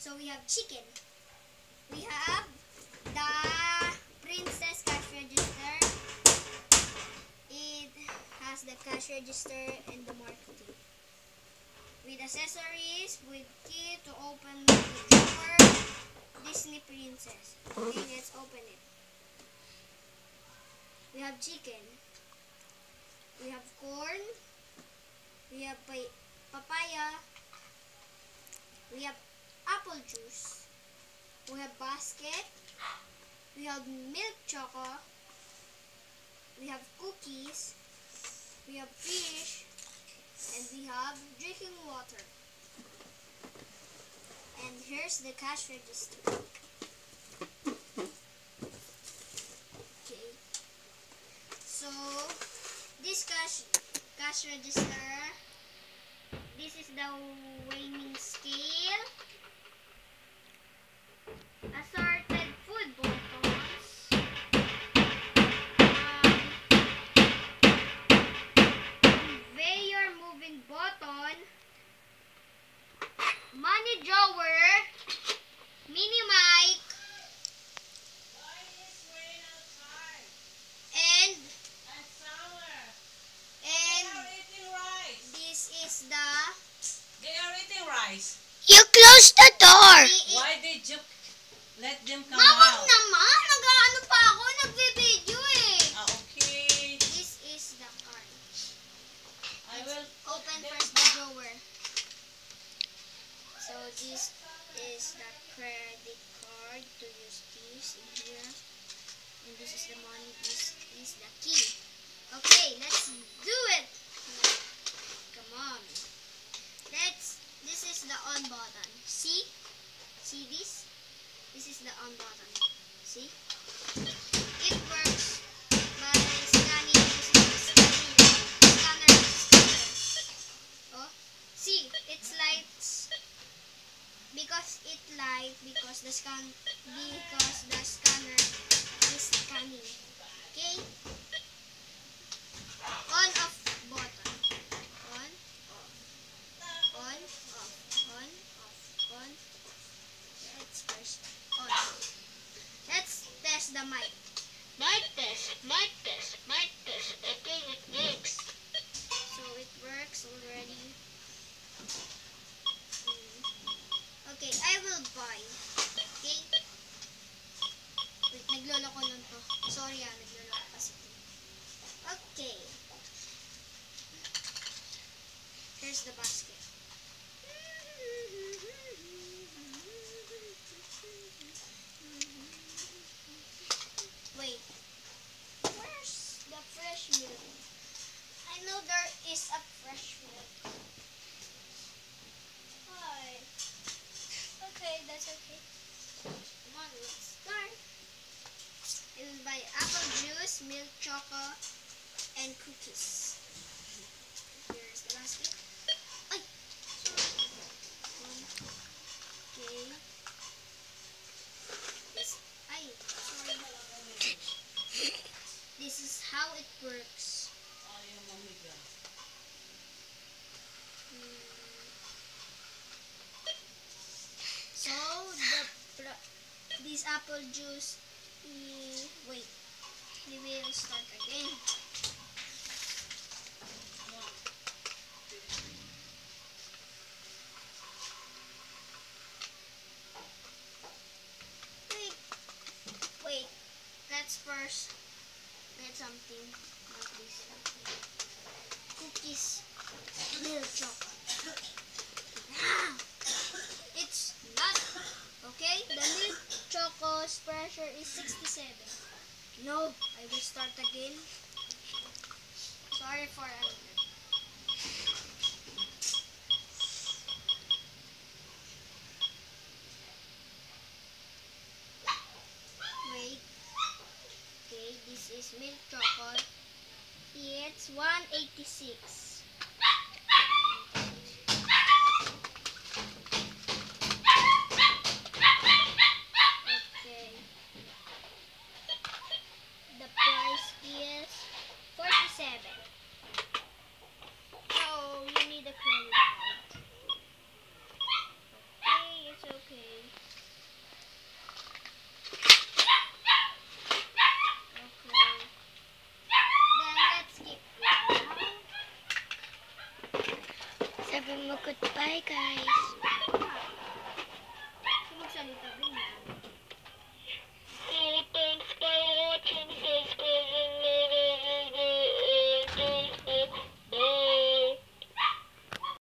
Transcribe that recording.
So we have chicken. We have the Princess cash register. It has the cash register and the marketing. With accessories, with key to open the drawer, Disney Princess. Okay, let's open it. We have chicken. We have corn. We have papaya. We have apple juice. We have basket. We have milk choco. We have cookies. We have fish. And we have drinking water. And here's the cash register. Okay. So this cash register, this is the weighing scale, assorted food bottles, conveyor moving button, money drawer, mini mic, and this is the... They are eating rice. You closed the door. Why did you let them come Mawag out? naman! Nag-ano pa ako? Nagbe-video eh! Okay. This is the card. I will Open first the drawer. So this is the credit card to use this in here. And this is the money. This is the key. Okay, let's do it! Come on. This is the on button. See? See this? This is the on button. See? It works by scanning using the scanner. Oh, see? It's lights because the scanner is scanning. Okay? On off button. On off. On off. On off. On. Let's first on. Let's test the mic. Mic test. Okay, it works. So it works already. Okay, I will buy. Okay? Wait, nagloloko nun to. Sorry nagloloko kasi to. Okay. Here's the basket. Wait. Where's the fresh milk? I know there is a fresh milk. Why? Okay, that's okay. Come on, let's start. I will buy apple juice, milk choco, and cookies. Here's the basket. Ay! Sorry. Okay. Sorry. This is how it works. So this apple juice, wait, we will start again. Wait, let's first get something like this. Cookies, milk chocolate. It's not okay. The milk choco's pressure is 67. No, I will start again. Sorry for that. Wait. Okay, this is milk chocolate. It's 186. Okay. The price is 47. Oh, you need a credit card. Okay, it's okay. Bye, guys. Magsalita,